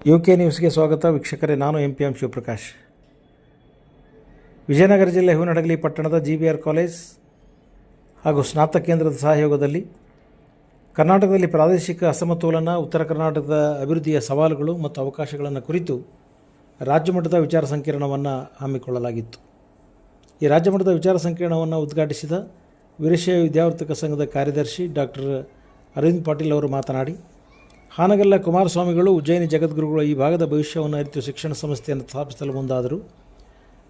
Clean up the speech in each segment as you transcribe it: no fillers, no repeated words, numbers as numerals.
UK ನ್ಯೂಸ್ಗೆ ಸ್ವಾಗತ. ವೀಕ್ಷಕರೇ, ನಾನು MPM ಶಿವಪ್ರಕಾಶ್. ವಿಜಯನಗರ ಜಿಲ್ಲೆ ಹೂವಿನಹಡಗಲಿ ಪಟ್ಟಣದ GBR ಕಾಲೇಜ್ ಹಾಗೂ ಸ್ನಾತಕ ಕೇಂದ್ರದ ಸಹಯೋಗದಲ್ಲಿ ಕರ್ನಾಟಕದಲ್ಲಿ ಪ್ರಾದೇಶಿಕ ಅಸಮತೋಲನ, ಉತ್ತರ ಕರ್ನಾಟಕದ ಅಭಿವೃದ್ಧಿಯ ಸವಾಲುಗಳು ಮತ್ತು ಅವಕಾಶಗಳನ್ನು ಕುರಿತು ರಾಜ್ಯಮಟ್ಟದ ವಿಚಾರ ಸಂಕಿರಣವನ್ನು ಹಮ್ಮಿಕೊಳ್ಳಲಾಗಿತ್ತು. ಈ ರಾಜ್ಯಮಟ್ಟದ ವಿಚಾರ ಸಂಕಿರಣವನ್ನು ಉದ್ಘಾಟಿಸಿದ ವೀರಶೈವ ವಿದ್ಯಾವರ್ತಕ ಸಂಘದ ಕಾರ್ಯದರ್ಶಿ ಡಾಕ್ಟರ್ ಅರವಿಂದ್ ಪಾಟೀಲ್ ಅವರು ಮಾತನಾಡಿ, ಹಾನಗಲ್ಲ ಕುಮಾರಸ್ವಾಮಿಗಳು ಉಜ್ಜಯಿನಿ ಜಗದ್ಗುರುಗಳು ಈ ಭಾಗದ ಭವಿಷ್ಯವನ್ನು ಅರಿತು ಶಿಕ್ಷಣ ಸಂಸ್ಥೆಯನ್ನು ಸ್ಥಾಪಿಸಲು ಮುಂದಾದರು.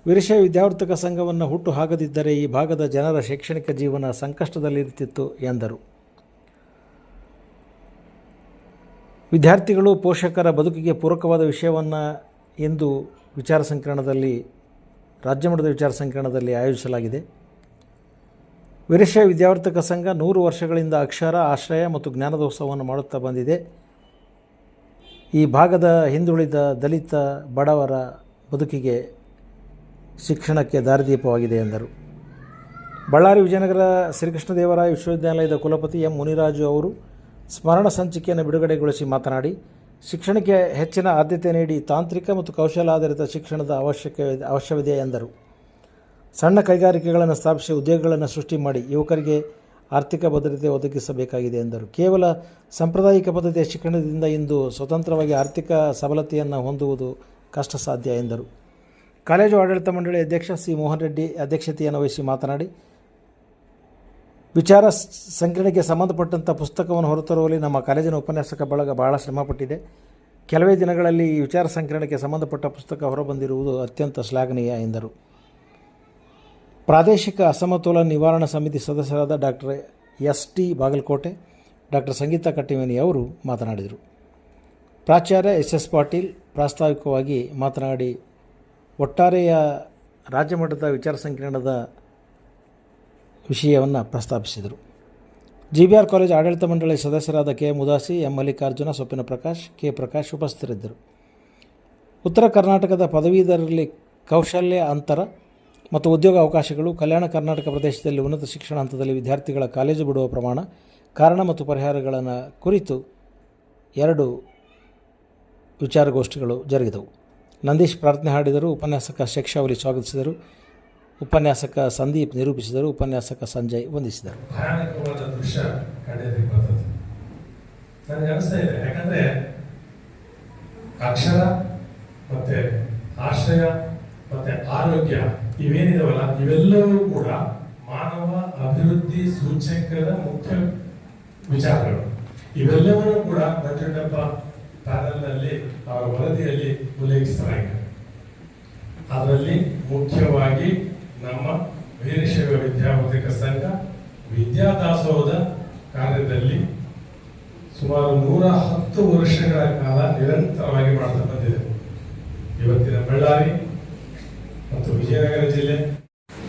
ವೀರಶೈವ ವಿದ್ಯಾವರ್ತಕ ಸಂಘವನ್ನು ಹುಟ್ಟು ಹಾಕದಿದ್ದರೆ ಈ ಭಾಗದ ಜನರ ಶೈಕ್ಷಣಿಕ ಜೀವನ ಸಂಕಷ್ಟದಲ್ಲಿರುತ್ತಿತ್ತು ಎಂದರು. ವಿದ್ಯಾರ್ಥಿಗಳು, ಪೋಷಕರ ಬದುಕಿಗೆ ಪೂರಕವಾದ ವಿಷಯವನ್ನು ಎಂದು ವಿಚಾರ ಸಂಕಿರಣದಲ್ಲಿ ರಾಜ್ಯಮಟ್ಟದ ವಿಚಾರ ಸಂಕಿರಣದಲ್ಲಿ ಆಯೋಜಿಸಲಾಗಿದೆ. ವೀರಶೈವ ವಿದ್ಯಾವರ್ತಕ ಸಂಘ 100 ವರ್ಷಗಳಿಂದ ಅಕ್ಷರ, ಆಶ್ರಯ ಮತ್ತು ಜ್ಞಾನೋತ್ಸವವನ್ನು ಮಾಡುತ್ತಾ ಬಂದಿದೆ. ಈ ಭಾಗದ ಹಿಂದುಳಿದ, ದಲಿತ, ಬಡವರ ಬದುಕಿಗೆ ಶಿಕ್ಷಣಕ್ಕೆ ದಾರಿದೀಪವಾಗಿದೆ ಎಂದರು. ಬಳ್ಳಾರಿ ವಿಜಯನಗರ ಶ್ರೀಕೃಷ್ಣದೇವರಾಯ ವಿಶ್ವವಿದ್ಯಾಲಯದ ಕುಲಪತಿ ಎಂ ಮುನಿರಾಜು ಅವರು ಸ್ಮರಣ ಸಂಚಿಕೆಯನ್ನು ಬಿಡುಗಡೆಗೊಳಿಸಿ ಮಾತನಾಡಿ, ಶಿಕ್ಷಣಕ್ಕೆ ಹೆಚ್ಚಿನ ಆದ್ಯತೆ ನೀಡಿ ತಾಂತ್ರಿಕ ಮತ್ತು ಕೌಶಲಾಧಾರಿತ ಶಿಕ್ಷಣದ ಅವಶ್ಯವಿದೆ ಎಂದರು. ಸಣ್ಣ ಕೈಗಾರಿಕೆಗಳನ್ನು ಸ್ಥಾಪಿಸಿ ಉದ್ಯೋಗಗಳನ್ನು ಸೃಷ್ಟಿ ಮಾಡಿ ಯುವಕರಿಗೆ ಆರ್ಥಿಕ ಭದ್ರತೆ ಒದಗಿಸಬೇಕಾಗಿದೆ ಎಂದರು. ಕೇವಲ ಸಾಂಪ್ರದಾಯಿಕ ಪದ್ಧತಿಯ ಶಿಕ್ಷಣದಿಂದ ಇಂದು ಸ್ವತಂತ್ರವಾಗಿ ಆರ್ಥಿಕ ಸಬಲತೆಯನ್ನು ಹೊಂದುವುದು ಕಷ್ಟ ಸಾಧ್ಯ ಎಂದರು. ಕಾಲೇಜು ಆಡಳಿತ ಮಂಡಳಿ ಅಧ್ಯಕ್ಷ ಸಿ ಮೋಹನ್ ರೆಡ್ಡಿ ಅಧ್ಯಕ್ಷತೆಯನ್ನು ವಹಿಸಿ ಮಾತನಾಡಿ, ವಿಚಾರ ಸಂಕಿರಣಕ್ಕೆ ಸಂಬಂಧಪಟ್ಟಂಥ ಪುಸ್ತಕವನ್ನು ಹೊರತರುವಲ್ಲಿ ನಮ್ಮ ಕಾಲೇಜಿನ ಉಪನ್ಯಾಸಕ ಬಳಗ ಬಹಳ ಶ್ರಮಪಟ್ಟಿದೆ. ಕೆಲವೇ ದಿನಗಳಲ್ಲಿ ಈ ವಿಚಾರ ಸಂಕಿರಣಕ್ಕೆ ಸಂಬಂಧಪಟ್ಟ ಪುಸ್ತಕ ಹೊರಬಂದಿರುವುದು ಅತ್ಯಂತ ಶ್ಲಾಘನೀಯ ಎಂದರು. ಪ್ರಾದೇಶಿಕ ಅಸಮತೋಲನ ನಿವಾರಣಾ ಸಮಿತಿ ಸದಸ್ಯರಾದ doctor ST Bagalkot, doctor Sangeeta Kattimani ಅವರು ಮಾತನಾಡಿದರು. ಪ್ರಾಚಾರ್ಯ SS ಪಾಟೀಲ್ ಪ್ರಾಸ್ತಾವಿಕವಾಗಿ ಮಾತನಾಡಿ ಒಟ್ಟಾರೆಯ ರಾಜ್ಯಮಟ್ಟದ ವಿಚಾರ ಸಂಕಿರಣದ ವಿಷಯವನ್ನು ಪ್ರಸ್ತಾಪಿಸಿದರು. GBR ಕಾಲೇಜ್ ಆಡಳಿತ ಮಂಡಳಿ ಸದಸ್ಯರಾದ KM ಉದಾಸಿ, M ಮಲ್ಲಿಕಾರ್ಜುನ, ಸೊಪ್ಪಿನ ಪ್ರಕಾಶ್, K ಪ್ರಕಾಶ್ ಉಪಸ್ಥಿತರಿದ್ದರು. ಉತ್ತರ ಕರ್ನಾಟಕದ ಪದವೀಧರರಲ್ಲಿ ಕೌಶಲ್ಯ ಅಂತರ ಮತ್ತು ಉದ್ಯೋಗ ಅವಕಾಶಗಳು, ಕಲ್ಯಾಣ ಕರ್ನಾಟಕ ಪ್ರದೇಶದಲ್ಲಿ ಉನ್ನತ ಶಿಕ್ಷಣ ಹಂತದಲ್ಲಿ ವಿದ್ಯಾರ್ಥಿಗಳ ಕಾಲೇಜು ಬಿಡುವ ಪ್ರಮಾಣ, ಕಾರಣ ಮತ್ತು ಪರಿಹಾರಗಳನ್ನು ಕುರಿತು 2 ವಿಚಾರಗೋಷ್ಠಿಗಳು ಜರುಗಿದವು. ನಂದೀಶ್ ಪ್ರಾರ್ಥನೆ ಹಾಡಿದರು. ಉಪನ್ಯಾಸಕ ಶೇಕ್ಷಾವಲಿ ಸ್ವಾಗತಿಸಿದರು. ಉಪನ್ಯಾಸಕ ಸಂದೀಪ್ ನಿರೂಪಿಸಿದರು. ಉಪನ್ಯಾಸಕ ಸಂಜಯ್ ವಂದಿಸಿದರು. ಭಯಾನಕವಾದ ದೃಶ್ಯ ಕಂಡಿದ್ದಕ್ಕೆ ಬರ್ತದೆ. ನನಗೆ ಅನಿಸ್ತಾ ಇದೆ, ಯಾಕಂದರೆ ಅಕ್ಷರ ಮತ್ತು ಆಶ್ರಯ ಮತ್ತು ಆರೋಗ್ಯ ಇವೇನಿದಾವಲ್ಲ, ಇವೆಲ್ಲವೂ ಕೂಡ ಮಾನವ ಅಭಿವೃದ್ಧಿ ಸೂಚ್ಯಂಕದ ಮುಖ್ಯ ವಿಚಾರಗಳು. ಇವೆಲ್ಲವನ್ನೂ ಕೂಡ ನಂಜುಂಡಪ್ಪ ಪ್ಯಾನಲ್ನಲ್ಲಿ ಅವರ ವರದಿಯಲ್ಲಿ ಉಲ್ಲೇಖಿಸಲಾಗಿದೆ. ಅದರಲ್ಲಿ ಮುಖ್ಯವಾಗಿ ನಮ್ಮ ವೀರಶೈವ ವಿದ್ಯಾವರ್ತಕ ಸಂಘ ವಿದ್ಯಾದಾಸೋಹದ ಕಾರ್ಯದಲ್ಲಿ ಸುಮಾರು 110 ವರ್ಷಗಳ ಕಾಲ ನಿರಂತರವಾಗಿ ಮಾಡ್ತಾ ಬಂದಿದೆ. ಇವತ್ತಿನ ಬಳ್ಳಾರಿ ಮತ್ತು ವಿಜಯನಗರ ಜಿಲ್ಲೆ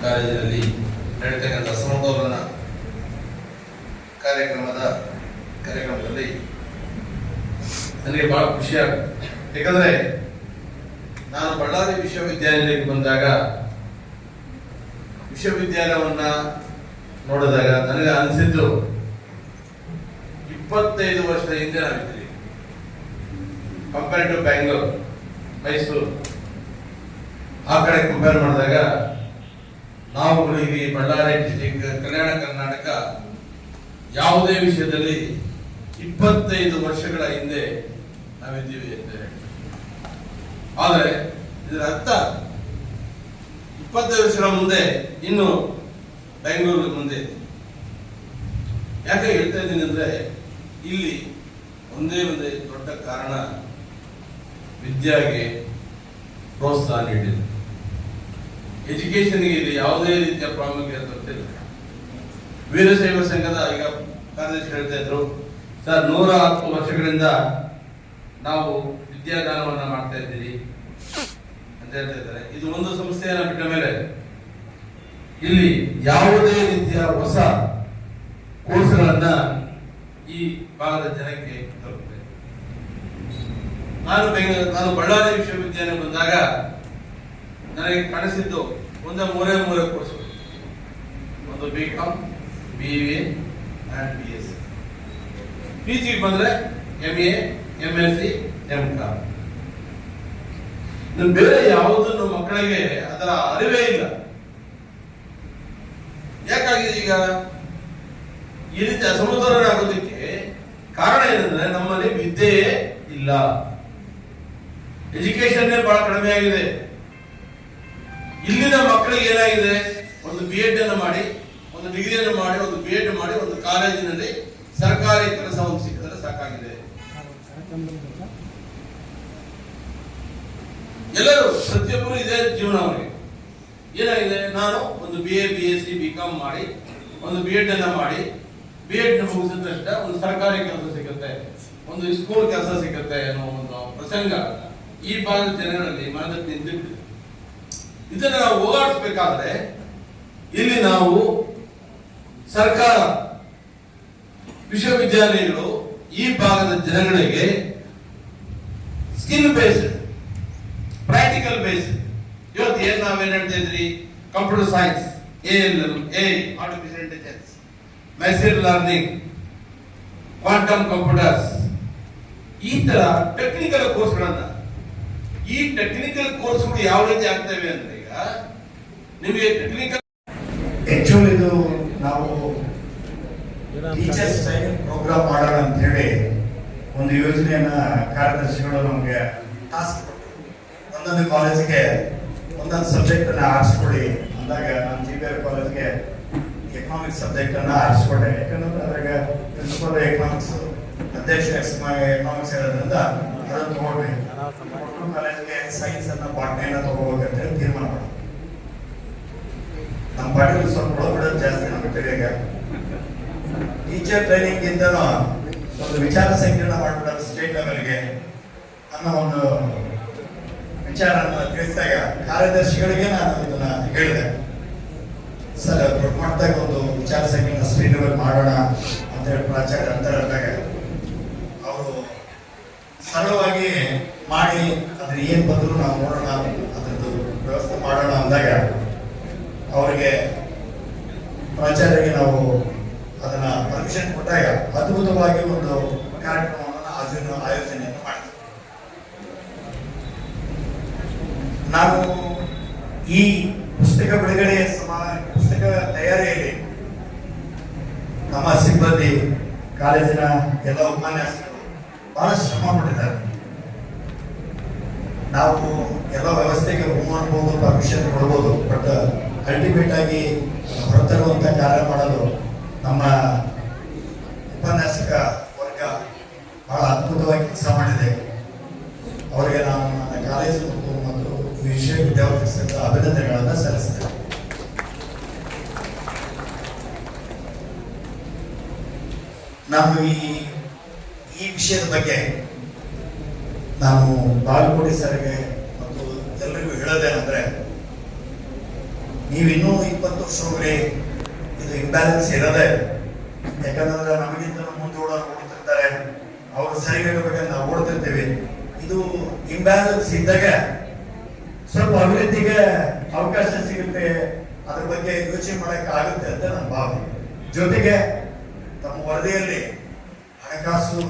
ಕಾಲೇಜಿನಲ್ಲಿ ನಡೆಯತಕ್ಕಂಥ ಸಮತೋಲನ ಕಾರ್ಯಕ್ರಮದಲ್ಲಿ ನನಗೆ ಬಹಳ ಖುಷಿ ಆಗುತ್ತೆ. ಯಾಕಂದ್ರೆ ನಾನು ಬಳ್ಳಾರಿ ವಿಶ್ವವಿದ್ಯಾನಿಲಯಕ್ಕೆ ಬಂದಾಗ ವಿಶ್ವವಿದ್ಯಾಲಯವನ್ನ ನೋಡಿದಾಗ ನನಗೆ ಅನಿಸಿದ್ದು 25 ವರ್ಷದ ಹಿಂದೆ ನಾವಿದ್ದೀವಿ. ಕಂಪೇರ್ ಟು ಬ್ಯಾಂಗ್ಳೂರ್, ಮೈಸೂರು ಆ ಕಡೆ ಕಂಪೇರ್ ಮಾಡಿದಾಗ ನಾವುಗಳಿಗೆ ಬಳ್ಳಾರಿ ಡಿಸ್ಟಿಕ್, ಕಲ್ಯಾಣ ಕರ್ನಾಟಕ ಯಾವುದೇ ವಿಷಯದಲ್ಲಿ 25 ವರ್ಷಗಳ ಹಿಂದೆ ನಾವಿದ್ದೀವಿ ಅಂತ ಹೇಳಿ. ಆದರೆ ಇದರ ಅರ್ಥ 25 ವರ್ಷಗಳ ಮುಂದೆ ಇನ್ನು ಬೆಂಗಳೂರು ಮುಂದೆ. ಯಾಕೆ ಹೇಳ್ತಾ ಇದ್ದೀನಿ ಅಂದ್ರೆ, ಇಲ್ಲಿ ಒಂದೇ ದೊಡ್ಡ ಕಾರಣ ವಿದ್ಯಾಗೆ ಪ್ರೋತ್ಸಾಹ ನೀಡಿದೆ. ಎಜುಕೇಶನ್ಗೆ ಇಲ್ಲಿ ಯಾವುದೇ ರೀತಿಯ ಪ್ರಾಮುಖ್ಯತೆ ಗೊತ್ತಿಲ್ಲ. ವೀರಶೈವ ಸಂಘದ ಈಗ ಕಾರ್ಯದರ್ಶಿ ಹೇಳ್ತಾ ಇದ್ರು, ಸರ್ 110 ವರ್ಷಗಳಿಂದ ನಾವು ವಿದ್ಯಾದಾನವನ್ನ ಮಾಡ್ತಾ ಇದ್ದೀರಿ ಅಂತ ಹೇಳ್ತಾ ಇದ್ದಾರೆ. ಇದು ಒಂದು ಸಂಸ್ಥೆಯನ್ನ ಬಿಟ್ಟ ಮೇಲೆ ಇಲ್ಲಿ ಯಾವುದೇ ರೀತಿಯ ಹೊಸ ಕೋರ್ಸ್ಗಳನ್ನ ಈ ಭಾಗದ ಜನಕ್ಕೆ ತಲುಪಿದೆ. ನಾನು ಬಳ್ಳಾರಿ ವಿಶ್ವವಿದ್ಯಾಲಯ ಬಂದಾಗ ನನಗೆ ಕಾಣಿಸಿದ್ದು ಒಂದೇ 3 ಕೋರ್ಸ್ಗಳು. ಒಂದು BCom, BA and BSc. PG ಬಂದ್ರೆ MA, MSc, MCom. ಇನ್ನು ಬೇರೆ ಯಾವುದನ್ನು ಮಕ್ಕಳಿಗೆ ಅದರ ಅರಿವೇ ಇಲ್ಲ. ಯಾಕಾಗಿದೆ ಈಗ ಈ ರೀತಿ ಅಸಮತೋಲನಾಗೋದಕ್ಕೆ ಕಾರಣ ಏನಂದ್ರೆ ನಮ್ಮಲ್ಲಿ ವಿದ್ಯೆಯೇ ಇಲ್ಲ, ಎಜುಕೇಶನ್ ಬಹಳ ಕಡಿಮೆ ಆಗಿದೆ. ಇಲ್ಲಿನ ಮಕ್ಕಳಿಗೆ ಏನಾಗಿದೆ, ಒಂದು BEd ಅನ್ನು ಮಾಡಿ, ಒಂದು ಡಿಗ್ರಿಯನ್ನು ಮಾಡಿ, ಒಂದು BEd ಮಾಡಿ, ಒಂದು ಕಾಲೇಜಿನಲ್ಲಿ ಸರ್ಕಾರಿ ಕೆಲಸವನ್ನು ಸಿಕ್ಕಿದ್ರೆ ಸಾಕಾಗಿದೆ. ಎಲ್ಲರೂ ಪ್ರತಿಯೊಬ್ಬರು ಇದೇ ಜೀವನ. ಅವರಿಗೆ ಏನಾಗಿದೆ, ನಾನು ಒಂದು BA BSc BCom ಮಾಡಿ, ಒಂದು BEd ಅನ್ನ ಮಾಡಿ, BEd ಮುಗಿಸಿದ ತಕ್ಷಣ ಒಂದು ಸರ್ಕಾರಿ ಕೆಲಸ ಸಿಗುತ್ತೆ, ಒಂದು ಸ್ಕೂಲ್ ಕೆಲಸ ಸಿಗುತ್ತೆ ಅನ್ನೋ ಒಂದು ಪ್ರಸಂಗ ಈ ಭಾಗದ ಜನಗಳಲ್ಲಿ ಮನದಲ್ಲಿ ನಿಂತಿದೆ. ಇದನ್ನು ನಾವು ಹೋರಾಡಿಸಬೇಕಾದ್ರೆ ಇಲ್ಲಿ ನಾವು ಸರ್ಕಾರ, ವಿಶ್ವವಿದ್ಯಾಲಯಗಳು ಈ ಭಾಗದ ಜನಗಳಿಗೆ ಸ್ಕಿಲ್ ಬೇಸ್ಡ್, ಪ್ರಾಕ್ಟಿಕಲ್ ಬೇಸ್ಡ್, ಇವತ್ತು ಏನ್ ನಾವೇನ್ ಹೇಳ್ತಾ ಇದ್ರಿ, computer science, ALM, AI, artificial intelligence, machine learning, quantum computers, ಈ ತರ ಟೆಕ್ನಿಕಲ್ ಕೋರ್ಸ್ಗಳನ್ನ, ಈ ಟೆಕ್ನಿಕಲ್ ಕೋರ್ಸ್ಗಳು ಯಾವ ರೀತಿ ಆಗ್ತವೆ ಅಂದ್ರೆ ಈಗ ನಿಮಗೆ ಟೆಕ್ನಿಕಲ್ ಆಕ್ಚುಲಿ ಇದು ನಾವು ಟೀಚರ್ಸ್ ಟ್ರೈನಿಂಗ್ ಪ್ರೋಗ್ರಾಮ್ ಮಾಡೋಣ ಅಂತ ಹೇಳಿ ಒಂದು ಯೋಜನೆಯನ್ನ ಕಾರ್ಯದರ್ಶಿಗಳು ನಮಗೆ ಟಾಸ್ಕ್ ಕೊಟ್ಟರು. ಒಂದೊಂದು ಕಾಲೇಜಿಗೆ ಒಂದೊಂದು ಸಬ್ಜೆಕ್ಟ್ ಅನ್ನ ಆರಿಸ್ಕೊಳ್ಳಿ ಅಂದಾಗ ನಾನು GBR ಕಾಲೇಜ್ಗೆ ಎಕನಾಮಿಕ್ಸ್ ಸಬ್ಜೆಕ್ಟ್ ಅನ್ನ ಆರಿಸ್ಕೊಂಡೆ. ಯಾಕಂದ್ರೆ ಅದ್ರಾಗ ಪ್ರಿನ್ಸಿಪಲ್ ಎಕನಾಮಿಕ್ಸ್, ಅಧ್ಯಕ್ಷ ಎಕನಾಮಿಕ್ಸ್ ಇರೋದ್ರಿಂದ ಅದನ್ನು ತಗೊಂಡ್ವಿ. ಕಾಲೇಜ್ಗೆ ಸೈನ್ಸ್ ಅನ್ನ ಬಾಟ್ನಿಯನ್ನ ತಗೋಬೇಕಂತ ಹೇಳಿ ತೀರ್ಮಾನ ಮಾಡಿ ನಮ್ಮ ಪಾಠದಲ್ಲಿ ಸ್ವಲ್ಪ ಒಳಗಡೆ ಜಾಸ್ತಿ ನಮಗೆ ಈಗ ಟೀಚರ್ ಟ್ರೈನಿಂಗ್ ಇಂದನೂ ಒಂದು ವಿಚಾರ ಸಂಕಿರಣ ಮಾಡ್ಬಿಡೋದು ಸ್ಟೇಟ್ ಲೆವೆಲ್ಗೆ ಅನ್ನೋ ಒಂದು ವಿಚಾರನ ತಿಳಿಸಿದಾಗ ಕಾರ್ಯದರ್ಶಿಗಳಿಗೆ ನಾನು ಇದನ್ನ ಹೇಳಿದೆ. ಸರ್ ದೊಡ್ಡ ಮಟ್ಟದಾಗ ಒಂದು ವಿಚಾರ ಸಂಕಿರಣ ಸ್ಟೇಟ್ ಲೆವೆಲ್ ಮಾಡೋಣ ಅಂತ ಹೇಳಿ ಪ್ರಾಚಾರ್ಯ ಅಂದಾಗ ಅವರು ಸರಳವಾಗಿ ಮಾಡಿ ಅದ್ರ ಏನ್ ಬಂದ್ರು ನಾವು ನೋಡೋಣ, ಅದ್ರದ್ದು ವ್ಯವಸ್ಥೆ ಮಾಡೋಣ ಅಂದಾಗ ಅವರಿಗೆ ಪ್ರಾಚಾರ್ಯರಿಗೆ ನಾವು ಅದನ್ನ ಪರ್ಮಿಷನ್ ಕೊಟ್ಟಾಗ ಅದ್ಭುತವಾಗಿ ಒಂದು ಕಾರ್ಯಕ್ರಮವನ್ನು ಆಯೋಜನೆಯನ್ನು ಮಾಡಿದ್ವಿ. ನಾವು ಈ ಪುಸ್ತಕ ಬಿಡುಗಡೆ ಪುಸ್ತಕ ತಯಾರಿಯಲ್ಲಿ ನಮ್ಮ ಸಿಬ್ಬಂದಿ, ಕಾಲೇಜಿನ ಎಲ್ಲ ಉಪನ್ಯಾಸಕರು ಬಹಳ ಶ್ರಮ ಪಟ್ಟಿದ್ದಾರೆ. ನಾವು ಎಲ್ಲ ವ್ಯವಸ್ಥೆಗೆ ಹೂ ಮಾಡ್ಬೋದು, ಪರ್ಮಿಷನ್ ಕೊಡ್ಬೋದು, ಬಟ್ ಅಲ್ಟಿಮೇಟ್ ಆಗಿ ಹೊರತರುವಂತ ಕಾರ್ಯ ಮಾಡಲು ನಮ್ಮ ಉಪನ್ಯಾಸಕ ವರ್ಗ ಬಹಳ ಅದ್ಭುತವಾಗಿ ಕೆಲಸ ಮಾಡಿದೆ. ಅವರಿಗೆ ನಾನು ನನ್ನ ಕಾಲೇಜು ಮತ್ತು ವಿಶ್ವವಿದ್ಯಾಲಯದ ಸಂಘದ ಅಭಿನಂದನೆಗಳನ್ನು ಸಲ್ಲಿಸ್ತೇನೆ. ನಾನು ಈ ವಿಷಯದ ಬಗ್ಗೆ ನಾನು ಬಾಗಲಕೋಟೆ ಸರ್ಗೆ ಮತ್ತು ಎಲ್ಲರಿಗೂ ಹೇಳೋದೇನೆಂದ್ರೆ, ನೀವಿನ್ನೂ 20 ವರ್ಷವರೆಗೆ ಇದು ಇಂಬ್ಯಾಲೆನ್ಸ್ ಇರೋದೇ. ಯಾಕಂದ್ರೆ ನಮಗಿಂತ ಮುಂದೆ ಓಡ್ತಿರ್ತಾರೆ, ಅವ್ರು ಸರಿಗಾಗಬೇಕಂತ ನಾವು ಓಡ್ತಿರ್ತೀವಿ. ಇದು ಇಂಬ್ಯಾಲೆನ್ಸ್ ಇದ್ದಾಗ ಸ್ವಲ್ಪ ಅಭಿವೃದ್ಧಿಗೆ ಅವಕಾಶ ಸಿಗುತ್ತೆ, ಅದ್ರ ಬಗ್ಗೆ ಯೋಚನೆ ಮಾಡಕ್ಕೆ ಆಗುತ್ತೆ ಅಂತ ನನ್ನ ಭಾವನೆ. ಜೊತೆಗೆ ತಮ್ಮ ವರದಿಯಲ್ಲಿ ಹಣಕಾಸು,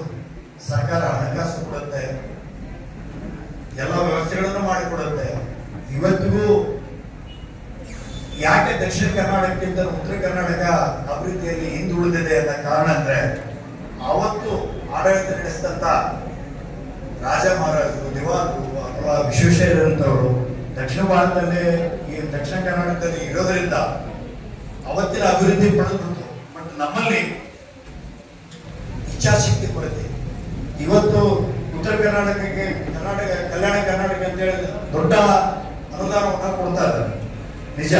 ಸರ್ಕಾರ ಹಣಕಾಸು ಕೊಡುತ್ತೆ, ಎಲ್ಲ ವ್ಯವಸ್ಥೆಗಳನ್ನು ಮಾಡಿಕೊಡುತ್ತೆ. ಇವತ್ತಿಗೂ ಯಾಕೆ ದಕ್ಷಿಣ ಕರ್ನಾಟಕಕ್ಕಿಂತ ಉತ್ತರ ಕರ್ನಾಟಕ ಅಭಿವೃದ್ಧಿಯಲ್ಲಿ ಹಿಂದುಳಿದಿದೆ ಅಂತ ಕಾರಣ ಅಂದ್ರೆ, ಅವತ್ತು ಆಡಳಿತ ನಡೆಸಿದಂತ ರಾಜ ಮಹಾರಾಜರು, ದಿವಾನರು ಅಥವಾ ವಿಶ್ವೇಶ್ವರಯ್ಯನವರು ದಕ್ಷಿಣ ಭಾರತದಲ್ಲಿ, ಈ ದಕ್ಷಿಣ ಕರ್ನಾಟಕದಲ್ಲಿ ಇರೋದ್ರಿಂದ ಅವತ್ತಿನ ಅಭಿವೃದ್ಧಿ ಪಡೆದ್ಬಿಟ್ಟು. ಬಟ್ ನಮ್ಮಲ್ಲಿ ಇಚ್ಛಾಶಕ್ತಿ ಕೊರತೆ. ಇವತ್ತು ಉತ್ತರ ಕರ್ನಾಟಕಕ್ಕೆ ಕಲ್ಯಾಣ ಕರ್ನಾಟಕ ಅಂತ ಹೇಳಿ ದೊಡ್ಡ ಅನುದಾನವನ್ನು ಕೊಡ್ತಾ ಇದ್ದಾರೆ, ನಿಜ.